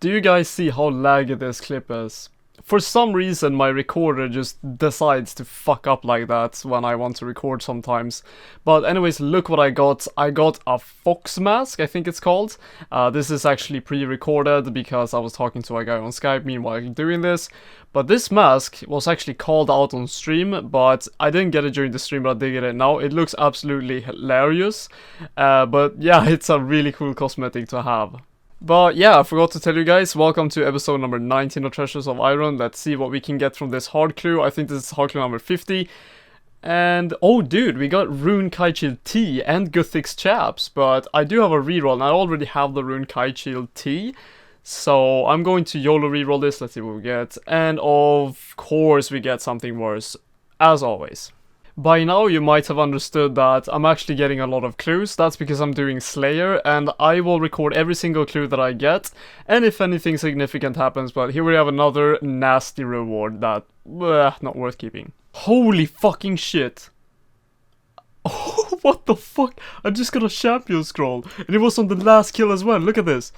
Do you guys see how laggy this clip is? For some reason my recorder just decides to fuck up like that when I want to record sometimes. But anyways, look what I got. I got a fox mask, I think it's called. This is actually pre-recorded because I was talking to a guy on Skype meanwhile doing this. But this mask was actually called out on stream, but I didn't get it during the stream, but I did get it now. It looks absolutely hilarious. But yeah, it's a really cool cosmetic to have. But yeah, I forgot to tell you guys, welcome to episode number 19 of Treasures of Iron. Let's see what we can get from this hard clue. I think this is hard clue number 50. And, oh dude, we got Rune Kaichil T and Guthix Chaps, but I do have a reroll, and I already have the Rune Kaichil T. So I'm going to YOLO reroll this, let's see what we get. And of course we get something worse, as always. By now you might have understood that I'm actually getting a lot of clues. That's because I'm doing Slayer, and I will record every single clue that I get, and if anything significant happens. But here we have another nasty reward that, not worth keeping. Holy fucking shit. Oh, what the fuck? I just got a champion scroll, and it was on the last kill as well. Look at this.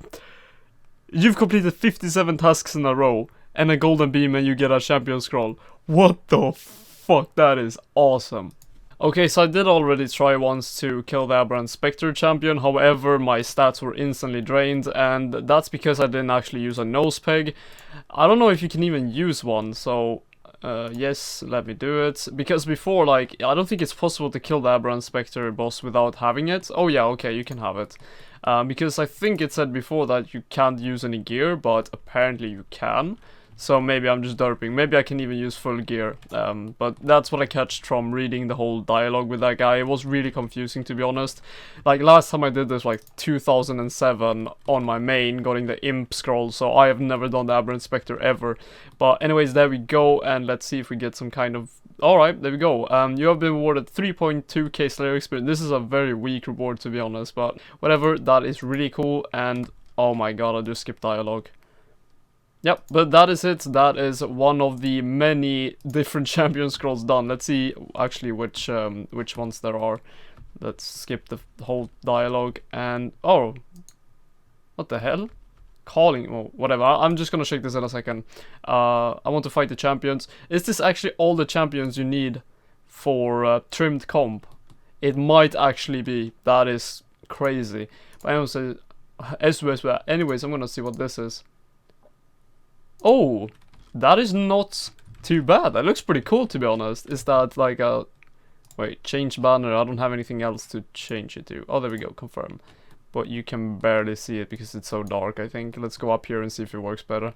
You've completed 57 tasks in a row, and a golden beam, and you get a champion scroll. What the fuck, that is awesome. Okay, so I did already try once to kill the Aberrant Spectre champion, however my stats were instantly drained, and that's because I didn't actually use a nose peg. I don't know if you can even use one, so yes, let me do it. Because before, like, I don't think it's possible to kill the Aberrant Spectre boss without having it. Oh yeah, okay, you can have it. Because I think it said before that you can't use any gear, but apparently you can. So maybe I'm just derping. Maybe I can even use full gear. But that's what I catched from reading the whole dialogue with that guy. It was really confusing, to be honest. Like, last time I did this, like, 2007 on my main, getting the imp scroll. So I have never done the Aberrant Spectre ever. But anyways, there we go. And let's see if we get some kind of... Alright, there we go. You have been awarded 3.2k Slayer experience. This is a very weak reward, to be honest. But whatever, that is really cool. And oh my god, I just skipped dialogue. Yep, but that is it. That is one of the many different champion scrolls done. Let's see actually which ones there are. Let's skip the whole dialogue and... Oh! What the hell? Calling... Oh, whatever. I'm just gonna check this in a second. I want to fight the champions. Is this actually all the champions you need for trimmed comp? It might actually be. That is crazy. But anyways, I'm gonna see what this is. Oh, that is not too bad. That looks pretty cool, to be honest. Is that like a... Wait, change banner. I don't have anything else to change it to. Oh, there we go, confirm. But you can barely see it because it's so dark, I think. Let's go up here and see if it works better.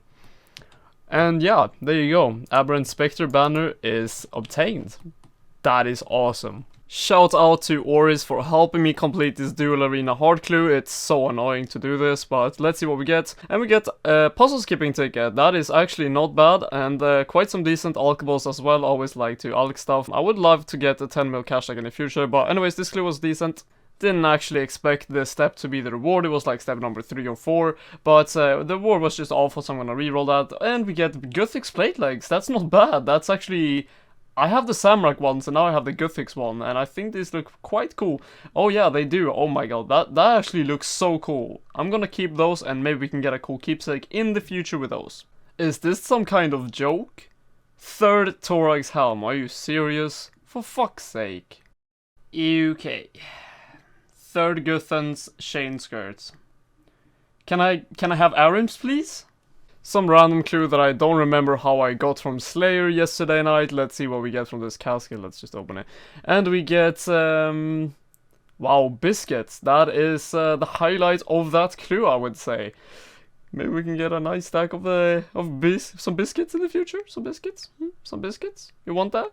And yeah, there you go. Aberrant Spectre banner is obtained. That is awesome. Shout out to Oris for helping me complete this dual arena hard clue. It's so annoying to do this, but let's see what we get. And we get a puzzle skipping ticket. That is actually not bad, and quite some decent alkables as well. Always like to alk stuff. I would love to get a 10 mil cash like in the future, but anyways, this clue was decent. Didn't actually expect this step to be the reward. It was like step number 3 or 4, but the reward was just awful, so I'm gonna reroll that. And we get Guthix plate legs. That's not bad. That's actually... I have the Samrak ones, and now I have the Guthix one, and I think these look quite cool. Oh yeah, they do. Oh my god, that actually looks so cool. I'm gonna keep those, and maybe we can get a cool keepsake in the future with those. Is this some kind of joke? Third Thorax helm, are you serious? For fuck's sake. Okay. Third Guthan's chain skirts. Can I have Arims, please? Some random clue that I don't remember how I got from Slayer yesterday night. Let's see what we get from this casket. Let's just open it. And we get, wow, biscuits. That is the highlight of that clue, I would say. Maybe we can get a nice stack of some biscuits in the future. Some biscuits? Some biscuits? You want that?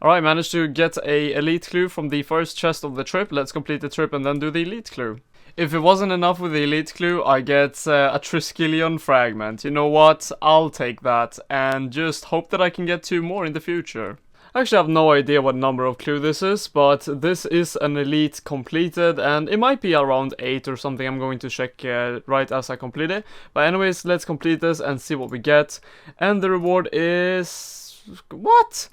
Alright, managed to get a elite clue from the first chest of the trip. Let's complete the trip and then do the elite clue. If it wasn't enough with the elite clue, I get a Triskelion fragment. You know what? I'll take that and just hope that I can get 2 more in the future. I actually have no idea what number of clue this is, but this is an elite completed, and it might be around 8 or something. I'm going to check right as I complete it. But anyways, let's complete this and see what we get. And the reward is... What?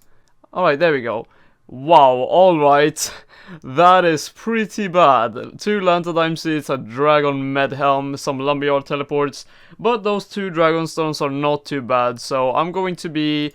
Alright, there we go. Wow, alright. That is pretty bad. 2 Lantadime Seeds, a Dragon Med Helm, some Lumberyard teleports, but those 2 Dragon Stones are not too bad, so I'm going to be...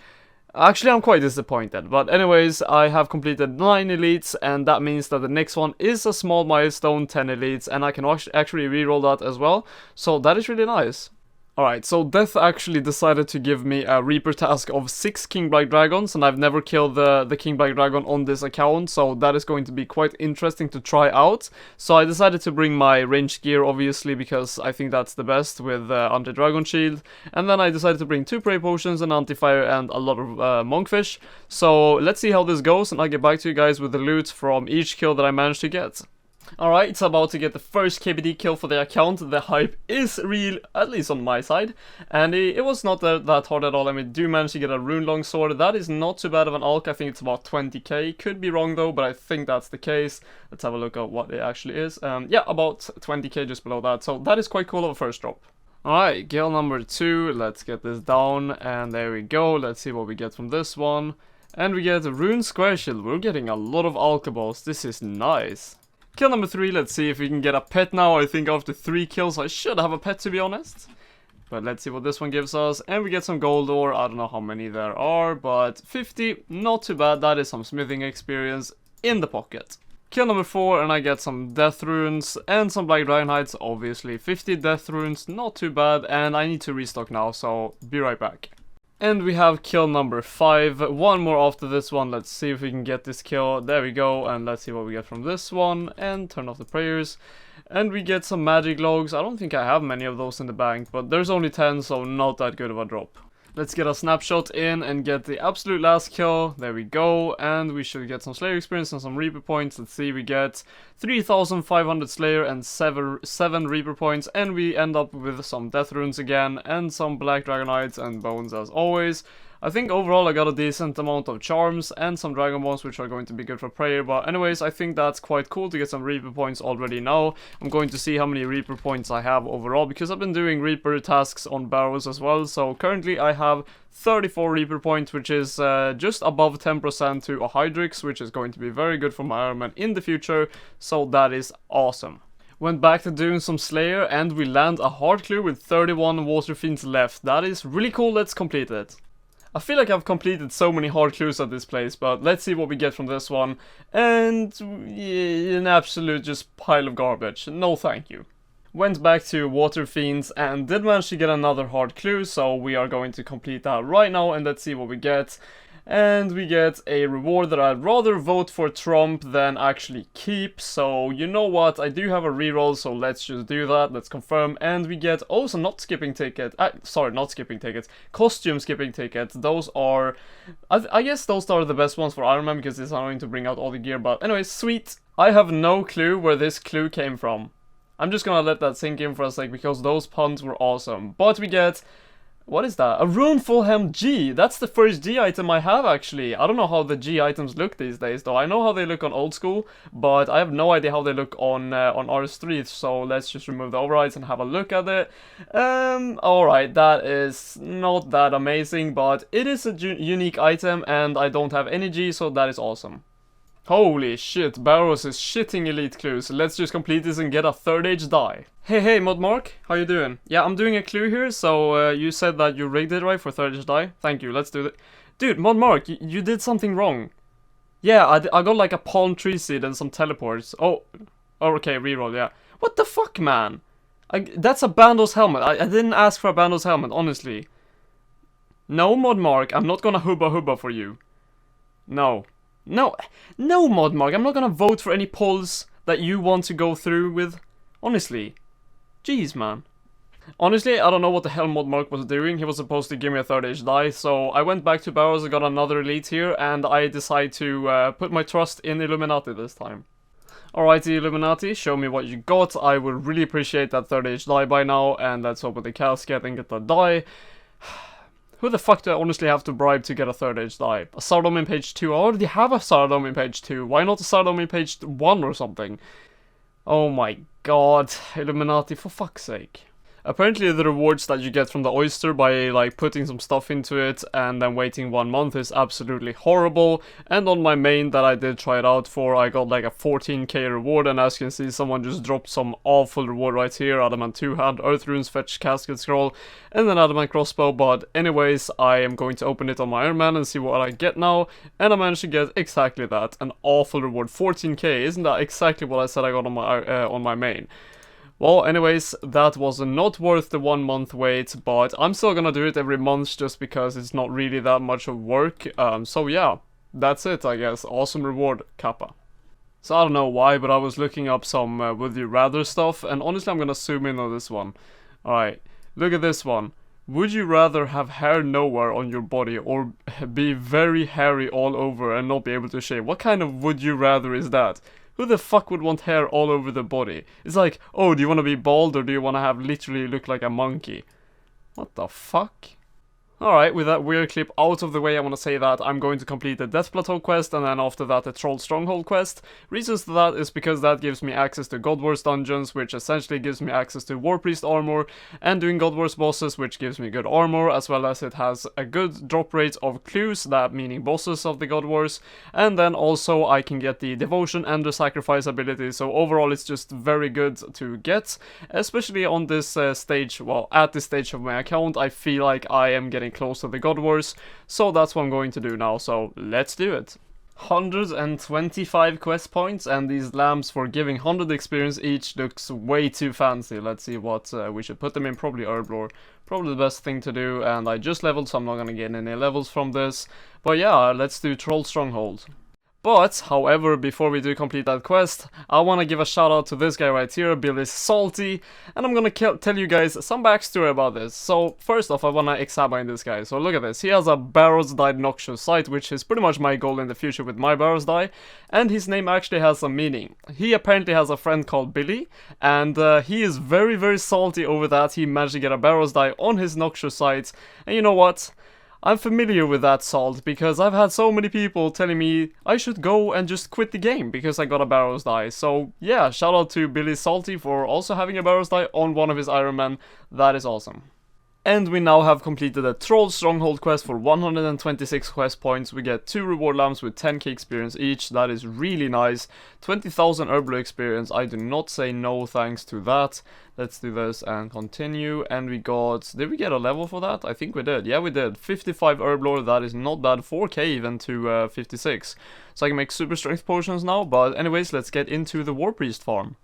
Actually, I'm quite disappointed, but anyways, I have completed 9 elites, and that means that the next one is a small milestone, 10 elites, and I can actually reroll that as well, so that is really nice. Alright, so Death actually decided to give me a Reaper task of 6 King Black Dragons, and I've never killed the King Black Dragon on this account, so that is going to be quite interesting to try out. So I decided to bring my ranged gear, obviously, because I think that's the best with anti-dragon shield. And then I decided to bring 2 Prey Potions, an anti-fire, and a lot of Monkfish. So let's see how this goes, and I'll get back to you guys with the loot from each kill that I managed to get. Alright, it's about to get the first KBD kill for the account. The hype is real, at least on my side. And it was not that hard at all. I mean, do manage to get a Rune Longsword. That is not too bad of an alch. I think it's about 20k. Could be wrong though, but I think that's the case. Let's have a look at what it actually is. Yeah, about 20k just below that. So that is quite cool of a first drop. Alright, gale number 2. Let's get this down. And there we go. Let's see what we get from this one. And we get a Rune Square Shield. We're getting a lot of alchaballs. This is nice. Kill number 3, let's see if we can get a pet now. I think after 3 kills I should have a pet, to be honest. But let's see what this one gives us. And we get some gold ore. I don't know how many there are, but 50, not too bad. That is some smithing experience in the pocket. Kill number 4, and I get some death runes and some black dragon hides, obviously. 50 death runes, not too bad. And I need to restock now, so be right back. And we have kill number 5, one more after this one. Let's see if we can get this kill. There we go, and let's see what we get from this one, and turn off the prayers. And we get some magic logs. I don't think I have many of those in the bank, but there's only 10, so not that good of a drop. Let's get a snapshot in and get the absolute last kill. There we go, and we should get some Slayer experience and some Reaper points. Let's see, we get 3,500 Slayer and 7 Reaper points, and we end up with some Death Runes again, and some Black Dragonites and Bones as always. I think overall I got a decent amount of charms and some Dragon Bones, which are going to be good for prayer, but anyways, I think that's quite cool to get some Reaper points already now. I'm going to see how many Reaper points I have overall, because I've been doing Reaper tasks on barrows as well, so currently I have 34 Reaper points, which is just above 10% to a Hydrix, which is going to be very good for my Ironman in the future, so that is awesome. Went back to doing some Slayer, and we land a hard clue with 31 Water Fiends left. That is really cool, let's complete it. I feel like I've completed so many hard clues at this place, but let's see what we get from this one. And yeah, an absolute just pile of garbage. No thank you. Went back to Water Fiends and did manage to get another hard clue, so we are going to complete that right now, and let's see what we get. And we get a reward that I'd rather vote for Trump than actually keep. So you know what, I do have a reroll, so let's just do that. Let's confirm. And we get also not skipping ticket. Sorry, not skipping tickets. Costume skipping tickets. Those are, I guess those are the best ones for Ironman, because it's annoying to bring out all the gear. But anyways, sweet. I have no clue where this clue came from. I'm just gonna let that sink in for a sec, because those puns were awesome. But we get... what is that? A Runeful Helm G! That's the first G item I have, actually. I don't know how the G items look these days, though. I know how they look on old school, but I have no idea how they look on RS3, so let's just remove the overrides and have a look at it. Alright, that is not that amazing, but it is a unique item, and I don't have any G, so that is awesome. Holy shit, Barrows is shitting elite clues. Let's just complete this and get a 3rd age die. Hey Modmark, how you doing? Yeah, I'm doing a clue here, so you said that you rigged it right for 3rd age die. Thank you, let's do it. Dude, Modmark, you did something wrong. Yeah, I got like a palm tree seed and some teleports. Oh, okay, reroll, yeah. What the fuck, man? That's a Bandos helmet. I didn't ask for a Bandos helmet, honestly. No, Modmark, I'm not gonna hubba for you. No, Modmark, I'm not gonna vote for any polls that you want to go through with. Honestly. Jeez, man. Honestly, I don't know what the hell Modmark was doing. He was supposed to give me a 3rd age die, so I went back to Barrows, I got another elite here, and I decided to put my trust in Illuminati this time. Alrighty, Illuminati, show me what you got. I would really appreciate that 3rd age die by now, and let's open the casket and get the die. Who the fuck do I honestly have to bribe to get a 3rd age die? A Sardome in page 2? I already have a Sardome in page 2. Why not a Sardome in page 1 or something? Oh my god. Illuminati, for fuck's sake. Apparently the rewards that you get from the oyster by like putting some stuff into it and then waiting 1 month is absolutely horrible. And on my main that I did try it out for, I got like a 14k reward, and as you can see, someone just dropped some awful reward right here. Adamant 2-hand, Earth Runes, Fetch, Casket Scroll, and then Adamant Crossbow. But anyways, I am going to open it on my Ironman and see what I get now, and I managed to get exactly that, an awful reward, 14k. Isn't that exactly what I said I got on my main? Well, anyways, that was not worth the 1 month wait, but I'm still gonna do it every month just because it's not really that much of work. So yeah, that's it, I guess. Awesome reward, Kappa. So I don't know why, but I was looking up some would you rather stuff, and honestly I'm gonna zoom in on this one. Alright, look at this one. Would you rather have hair nowhere on your body or be very hairy all over and not be able to shave? What kind of would you rather is that? Who the fuck would want hair all over the body? It's like, oh, do you want to be bald or do you want to have literally look like a monkey? What the fuck? Alright, with that weird clip out of the way, I want to say that I'm going to complete the Death Plateau quest, and then after that the Troll Stronghold quest. Reasons to that is because that gives me access to God Wars dungeons, which essentially gives me access to War Priest armor, and doing God Wars bosses, which gives me good armor, as well as it has a good drop rate of clues, that meaning bosses of the God Wars, and then also I can get the Devotion and the Sacrifice ability, so overall it's just very good to get, especially on this stage, well, at this stage of my account. I feel like I am getting close to the God Wars, so that's what I'm going to do now, so let's do it. 125 quest points, and these lamps for giving 100 experience each looks way too fancy. Let's see what we should put them in. Probably Herblore, probably the best thing to do, and I just leveled, so I'm not gonna get any levels from this, but yeah, let's do Troll Stronghold. But, however, before we do complete that quest, I want to give a shout out to this guy right here, Billy Salty, and I'm gonna tell you guys some backstory about this. So, first off, I want to examine this guy. So look at this, he has a Barrows Die Noxious Sight, which is pretty much my goal in the future with my Barrows Die, and his name actually has some meaning. He apparently has a friend called Billy, and he is very, very salty over that he managed to get a Barrows Die on his Noxious Sight, and you know what? I'm familiar with that salt, because I've had so many people telling me I should go and just quit the game because I got a Barrows Die. So yeah, shout out to Billy Salty for also having a Barrows Die on one of his Ironman. That is awesome. And we now have completed a Troll Stronghold quest for 126 quest points. We get 2 reward lamps with 10k experience each. That is really nice. 20,000 Herblore experience. I do not say no thanks to that. Let's do this and continue. And we got... Did we get a level for that? I think we did. Yeah, we did. 55 Herblore. That is not bad. 4k even to 56. So I can make super strength potions now. But anyways, let's get into the War Priest farm.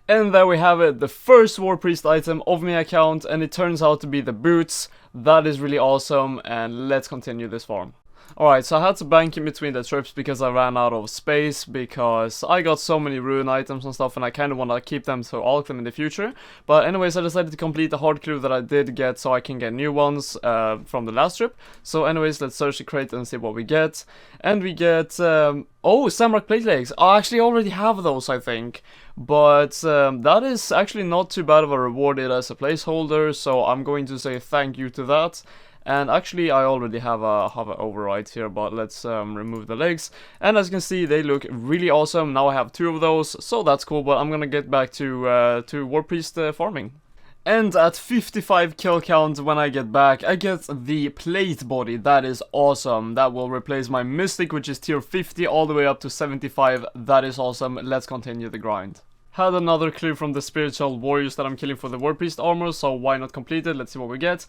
And there we have it, the first War Priest item of my account, and it turns out to be the boots. That is really awesome, and let's continue this farm. Alright, so I had to bank in between the trips because I ran out of space, because I got so many rune items and stuff and I kind of want to keep them to alch them in the future. But anyways, I decided to complete the hard clue that I did get so I can get new ones from the last trip. So anyways, let's search the crate and see what we get. And we get, oh, Samrock Plate Legs. I actually already have those, I think. But that is actually not too bad of a reward as a placeholder, so I'm going to say thank you to that. And actually I already have a override here, but let's remove the legs. And as you can see, they look really awesome. Now I have 2 of those, so that's cool, but I'm gonna get back to War Priest farming. And at 55 kill count when I get back, I get the plate body. That is awesome. That will replace my mystic, which is tier 50 all the way up to 75. That is awesome. Let's continue the grind. Had another clue from the spiritual warriors that I'm killing for the War Priest armor, so why not complete it? Let's see what we get.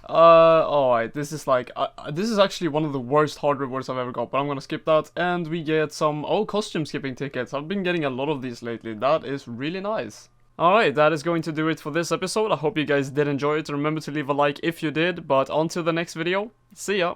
Alright, this is like, this is actually one of the worst hard rewards I've ever got, but I'm gonna skip that. And we get some, costume skipping tickets. I've been getting a lot of these lately. That is really nice. Alright, that is going to do it for this episode. I hope you guys did enjoy it. Remember to leave a like if you did, but on to the next video. See ya!